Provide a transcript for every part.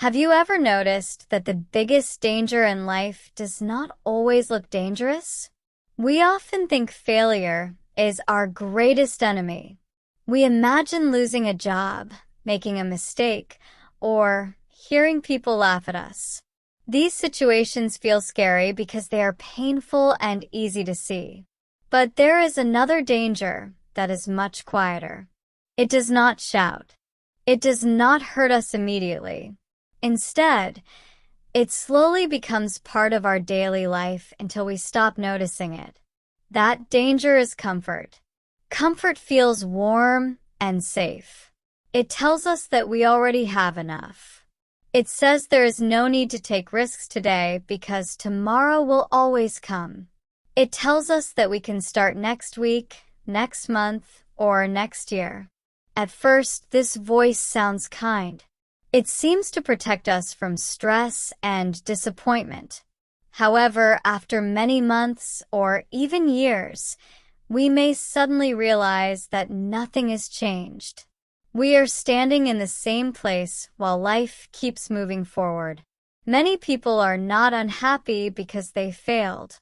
Have you ever noticed that the biggest danger in life does not always look dangerous? We often think failure is our greatest enemy. We imagine losing a job, making a mistake, or hearing people laugh at us. These situations feel scary because they are painful and easy to see. But there is another danger that is much quieter. It does not shout. It does not hurt us immediately. Instead, it slowly becomes part of our daily life until we stop noticing it. That danger is comfort. Comfort feels warm and safe. It tells us that we already have enough. It says there is no need to take risks today because tomorrow will always come. It tells us that we can start next week, next month, or next year. At first, this voice sounds kind. It seems to protect us from stress and disappointment. However, after many months or even years, we may suddenly realize that nothing has changed. We are standing in the same place while life keeps moving forward. Many people are not unhappy because they failed.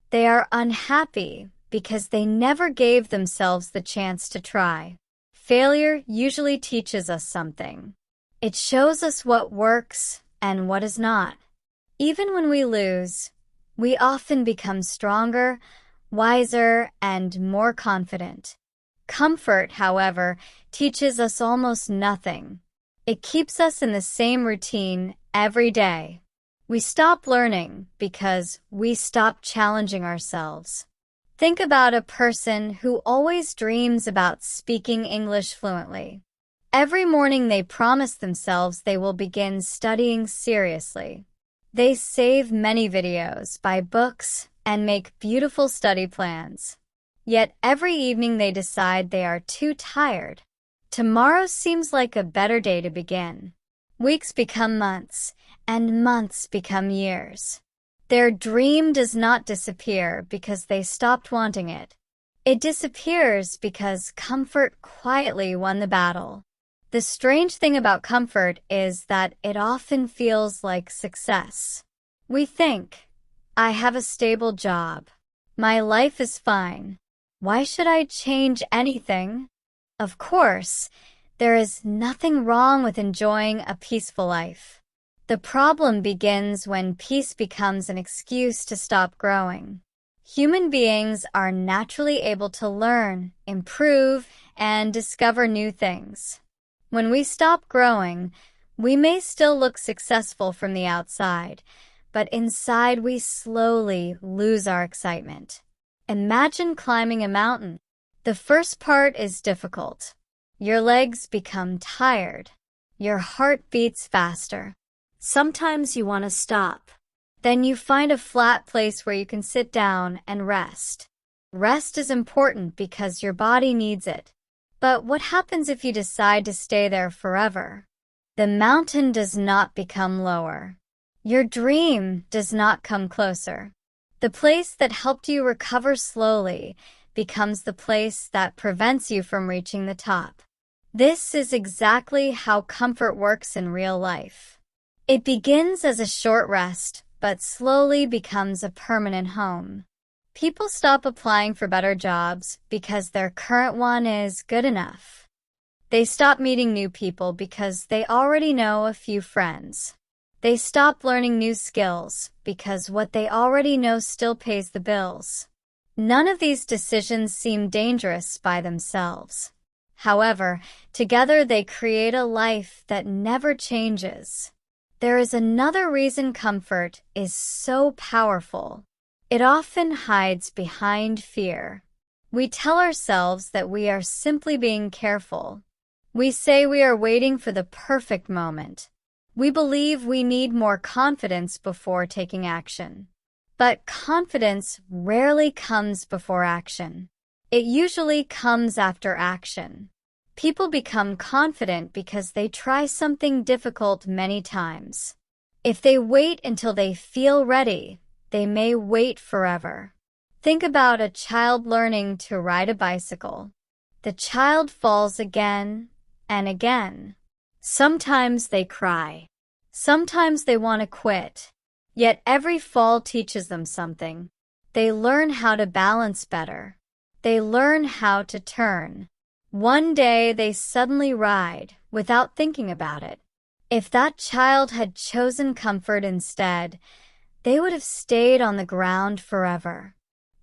They are unhappy because they never gave themselves the chance to try. Failure usually teaches us something. It shows us what works and what is not. Even when we lose, we often become stronger, wiser, and more confident. Comfort, however, teaches us almost nothing. It keeps us in the same routine every day. We stop learning because we stop challenging ourselves. Think about a person who always dreams about speaking English fluently. Every morning they promise themselves they will begin studying seriously. They save many videos, buy books, and make beautiful study plans. Yet every evening they decide they are too tired. Tomorrow seems like a better day to begin. Weeks become months, and months become years. Their dream does not disappear because they stopped wanting it. It disappears because comfort quietly won the battle. The strange thing about comfort is that it often feels like success. We think, I have a stable job. My life is fine. Why should I change anything? Of course, there is nothing wrong with enjoying a peaceful life. The problem begins when peace becomes an excuse to stop growing. Human beings are naturally able to learn, improve, and discover new things. When we stop growing, we may still look successful from the outside, but inside we slowly lose our excitement. Imagine climbing a mountain. The first part is difficult. Your legs become tired. Your heart beats faster. Sometimes you want to stop. Then you find a flat place where you can sit down and rest. Rest is important because your body needs it. But what happens if you decide to stay there forever? The mountain does not become lower. Your dream does not come closer. The place that helped you recover slowly becomes the place that prevents you from reaching the top. This is exactly how comfort works in real life. It begins as a short rest, but slowly becomes a permanent home. People stop applying for better jobs because their current one is good enough. They stop meeting new people because they already know a few friends. They stop learning new skills because what they already know still pays the bills. None of these decisions seem dangerous by themselves. However, together they create a life that never changes. There is another reason comfort is so powerful. It often hides behind fear. We tell ourselves that we are simply being careful. We say we are waiting for the perfect moment. We believe we need more confidence before taking action. But confidence rarely comes before action. It usually comes after action. People become confident because they try something difficult many times. If they wait until they feel ready, they may wait forever. Think about a child learning to ride a bicycle. The child falls again and again. Sometimes they cry. Sometimes they want to quit. Yet every fall teaches them something. They learn how to balance better. They learn how to turn. One day they suddenly ride without thinking about it. If that child had chosen comfort instead, they would have stayed on the ground forever.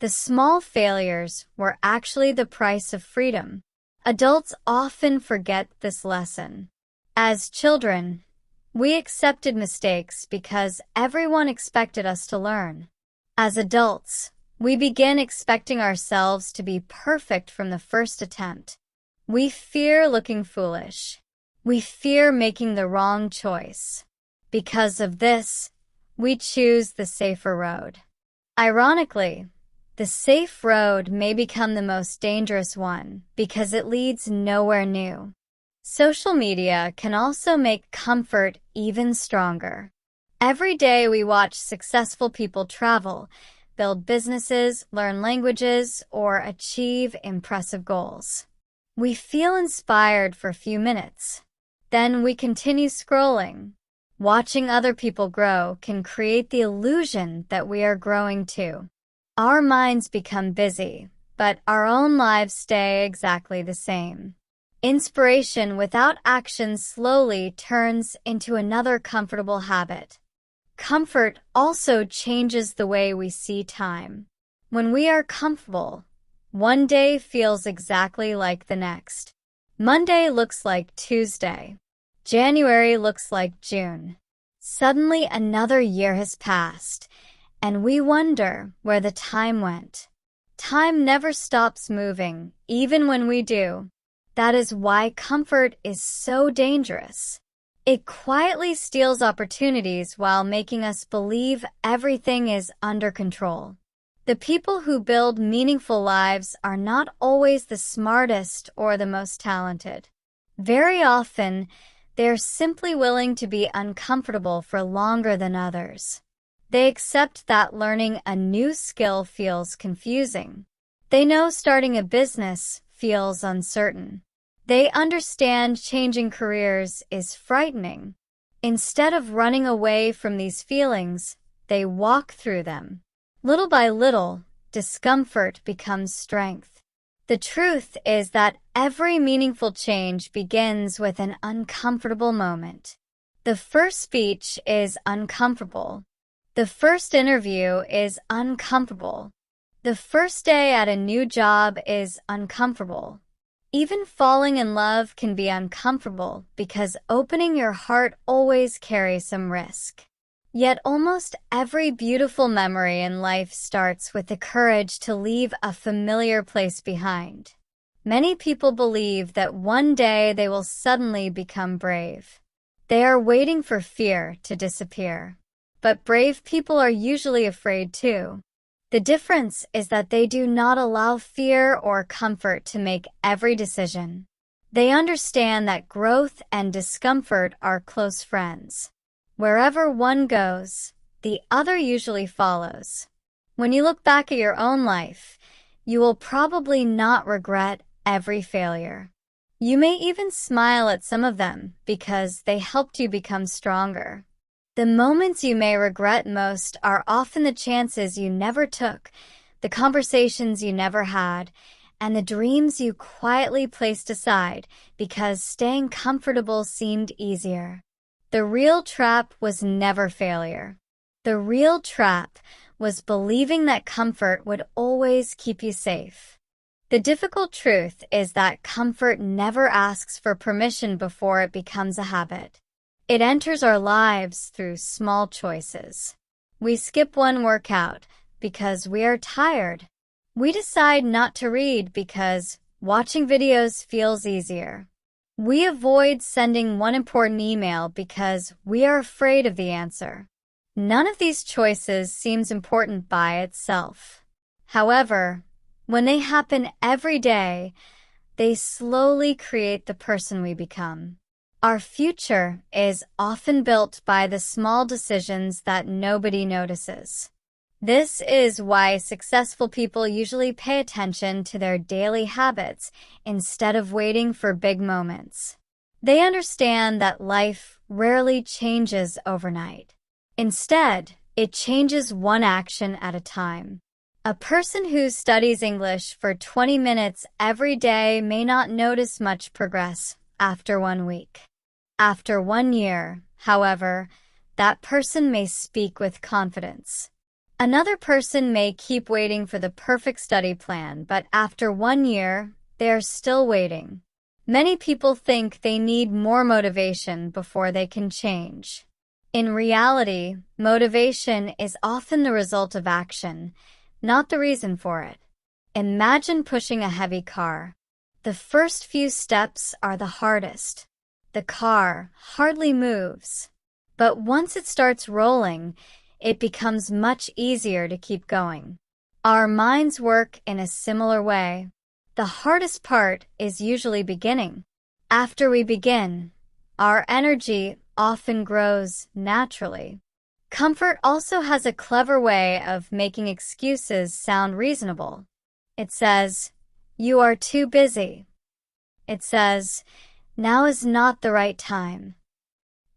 The small failures were actually the price of freedom. Adults often forget this lesson. As children, we accepted mistakes because everyone expected us to learn. As adults, we begin expecting ourselves to be perfect from the first attempt. We fear looking foolish. We fear making the wrong choice. Because of this, we choose the safer road. Ironically, the safe road may become the most dangerous one because it leads nowhere new. Social media can also make comfort even stronger. Every day we watch successful people travel, build businesses, learn languages, or achieve impressive goals. We feel inspired for a few minutes. Then we continue scrolling. Watching other people grow can create the illusion that we are growing too. Our minds become busy, but our own lives stay exactly the same. Inspiration without action slowly turns into another comfortable habit. Comfort also changes the way we see time. When we are comfortable, one day feels exactly like the next. Monday looks like Tuesday. January looks like June. Suddenly another year has passed, and we wonder where the time went. Time never stops moving, even when we do. That is why comfort is so dangerous. It quietly steals opportunities while making us believe everything is under control. The people who build meaningful lives are not always the smartest or the most talented. Very often, they're simply willing to be uncomfortable for longer than others. They accept that learning a new skill feels confusing. They know starting a business feels uncertain. They understand changing careers is frightening. Instead of running away from these feelings, they walk through them. Little by little, discomfort becomes strength. The truth is that every meaningful change begins with an uncomfortable moment. The first speech is uncomfortable. The first interview is uncomfortable. The first day at a new job is uncomfortable. Even falling in love can be uncomfortable because opening your heart always carries some risk. Yet almost every beautiful memory in life starts with the courage to leave a familiar place behind. Many people believe that one day they will suddenly become brave. They are waiting for fear to disappear. But brave people are usually afraid too. The difference is that they do not allow fear or comfort to make every decision. They understand that growth and discomfort are close friends. Wherever one goes, the other usually follows. When you look back at your own life, you will probably not regret every failure. You may even smile at some of them because they helped you become stronger. The moments you may regret most are often the chances you never took, the conversations you never had, and the dreams you quietly placed aside because staying comfortable seemed easier. The real trap was never failure. The real trap was believing that comfort would always keep you safe. The difficult truth is that comfort never asks for permission before it becomes a habit. It enters our lives through small choices. We skip one workout because we are tired. We decide not to read because watching videos feels easier. We avoid sending one important email because we are afraid of the answer. None of these choices seems important by itself. However, when they happen every day, they slowly create the person we become. Our future is often built by the small decisions that nobody notices. This is why successful people usually pay attention to their daily habits instead of waiting for big moments. They understand that life rarely changes overnight. Instead, it changes one action at a time. A person who studies English for 20 minutes every day may not notice much progress after 1 week. After 1 year, however, that person may speak with confidence. Another person may keep waiting for the perfect study plan, but after 1 year, they are still waiting. Many people think they need more motivation before they can change. In reality, motivation is often the result of action, not the reason for it. Imagine pushing a heavy car. The first few steps are the hardest. The car hardly moves. But once it starts rolling, it becomes much easier to keep going. Our minds work in a similar way. The hardest part is usually beginning. After we begin, our energy often grows naturally. Comfort also has a clever way of making excuses sound reasonable. It says, "You are too busy." It says, "Now is not the right time."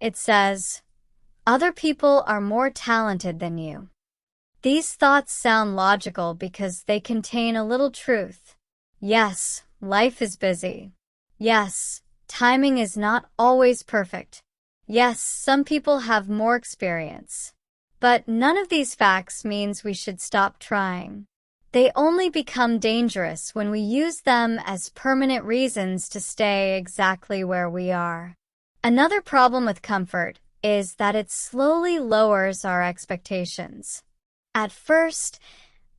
It says, "Other people are more talented than you." These thoughts sound logical because they contain a little truth. Yes, life is busy. Yes, timing is not always perfect. Yes, some people have more experience. But none of these facts means we should stop trying. They only become dangerous when we use them as permanent reasons to stay exactly where we are. Another problem with comfort is that it slowly lowers our expectations. At first,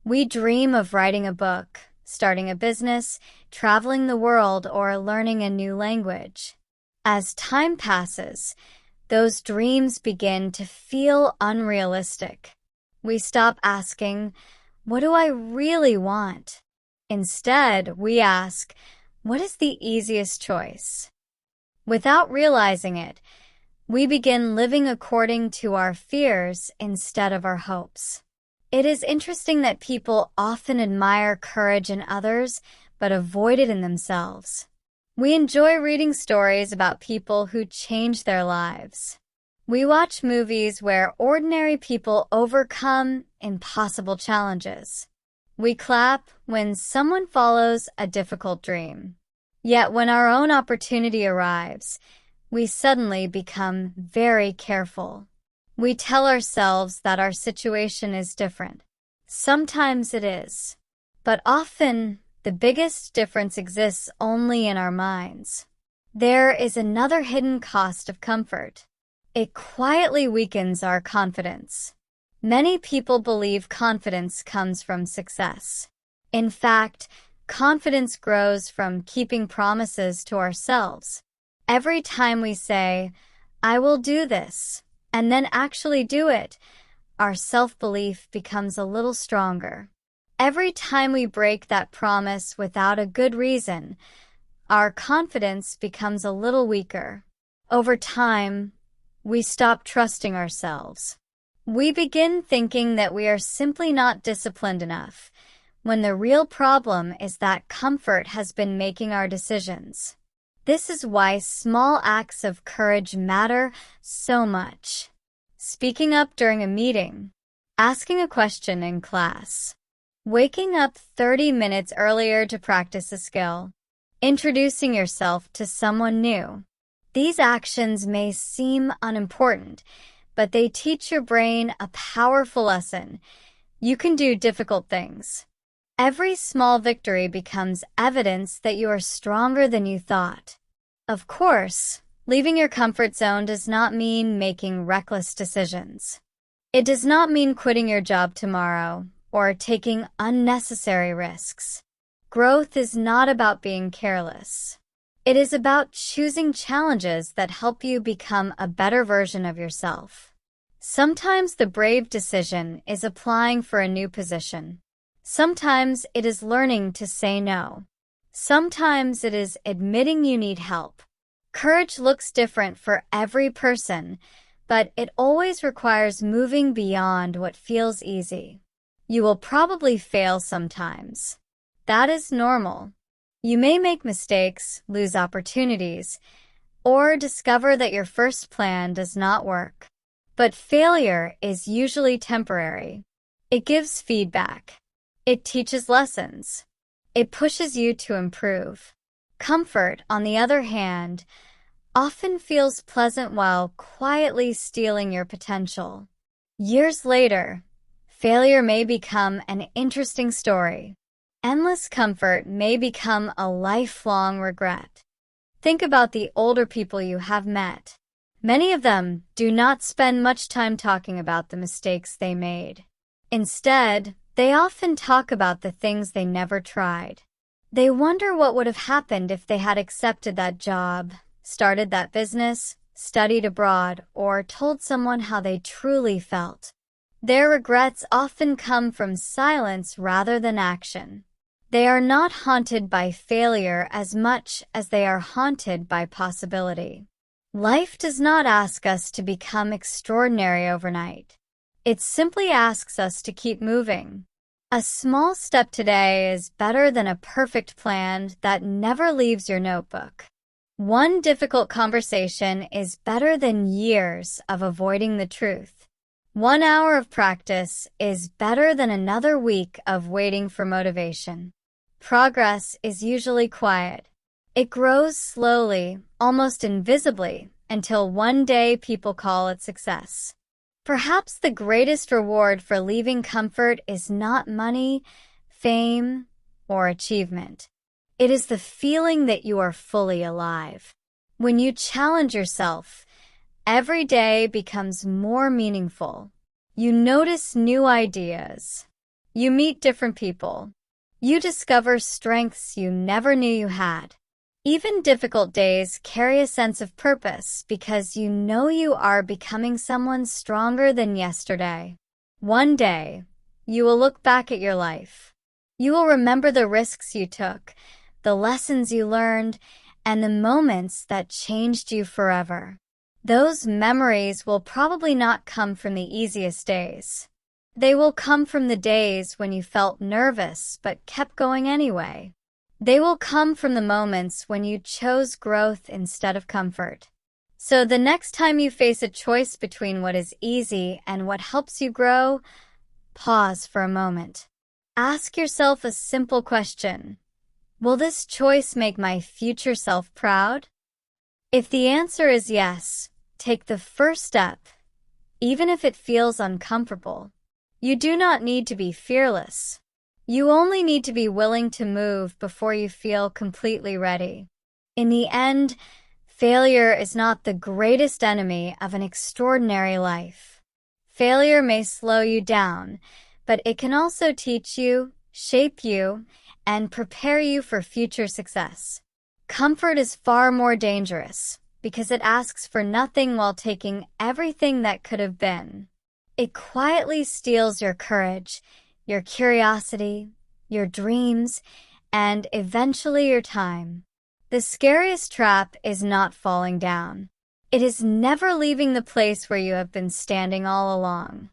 we dream of writing a book, starting a business, traveling the world, or learning a new language. As time passes, those dreams begin to feel unrealistic. We stop asking, "What do I really want?" Instead, we ask, "What is the easiest choice?" Without realizing it, we begin living according to our fears instead of our hopes. It is interesting that people often admire courage in others, but avoid it in themselves. We enjoy reading stories about people who change their lives. We watch movies where ordinary people overcome impossible challenges. We clap when someone follows a difficult dream. Yet when our own opportunity arrives, we suddenly become very careful. We tell ourselves that our situation is different. Sometimes it is, but often the biggest difference exists only in our minds. There is another hidden cost of comfort. It quietly weakens our confidence. Many people believe confidence comes from success. In fact, confidence grows from keeping promises to ourselves. Every time we say, "I will do this," and then actually do it, our self-belief becomes a little stronger. Every time we break that promise without a good reason, our confidence becomes a little weaker. Over time, we stop trusting ourselves. We begin thinking that we are simply not disciplined enough, when the real problem is that comfort has been making our decisions. This is why small acts of courage matter so much. Speaking up during a meeting, asking a question in class, waking up 30 minutes earlier to practice a skill, introducing yourself to someone new. These actions may seem unimportant, but they teach your brain a powerful lesson. You can do difficult things. Every small victory becomes evidence that you are stronger than you thought. Of course, leaving your comfort zone does not mean making reckless decisions. It does not mean quitting your job tomorrow or taking unnecessary risks. Growth is not about being careless. It is about choosing challenges that help you become a better version of yourself. Sometimes the brave decision is applying for a new position. Sometimes it is learning to say no. Sometimes it is admitting you need help. Courage looks different for every person, but it always requires moving beyond what feels easy. You will probably fail sometimes. That is normal. You may make mistakes, lose opportunities, or discover that your first plan does not work. But failure is usually temporary. It gives feedback. It teaches lessons. It pushes you to improve. Comfort, on the other hand, often feels pleasant while quietly stealing your potential. Years later, failure may become an interesting story. Endless comfort may become a lifelong regret. Think about the older people you have met. Many of them do not spend much time talking about the mistakes they made. Instead, they often talk about the things they never tried. They wonder what would have happened if they had accepted that job, started that business, studied abroad, or told someone how they truly felt. Their regrets often come from silence rather than action. They are not haunted by failure as much as they are haunted by possibility. Life does not ask us to become extraordinary overnight. It simply asks us to keep moving. A small step today is better than a perfect plan that never leaves your notebook. One difficult conversation is better than years of avoiding the truth. 1 hour of practice is better than another week of waiting for motivation. Progress is usually quiet. It grows slowly, almost invisibly, until one day people call it success. Perhaps the greatest reward for leaving comfort is not money, fame, or achievement. It is the feeling that you are fully alive. When you challenge yourself, every day becomes more meaningful. You notice new ideas. You meet different people. You discover strengths you never knew you had. Even difficult days carry a sense of purpose because you know you are becoming someone stronger than yesterday. One day, you will look back at your life. You will remember the risks you took, the lessons you learned, and the moments that changed you forever. Those memories will probably not come from the easiest days. They will come from the days when you felt nervous but kept going anyway. They will come from the moments when you chose growth instead of comfort. So the next time you face a choice between what is easy and what helps you grow, pause for a moment. Ask yourself a simple question. Will this choice make my future self proud? If the answer is yes, take the first step, even if it feels uncomfortable. You do not need to be fearless. You only need to be willing to move before you feel completely ready. In the end, failure is not the greatest enemy of an extraordinary life. Failure may slow you down, but it can also teach you, shape you, and prepare you for future success. Comfort is far more dangerous because it asks for nothing while taking everything that could have been. It quietly steals your courage, your curiosity, your dreams, and eventually your time. The scariest trap is not falling down. It is never leaving the place where you have been standing all along.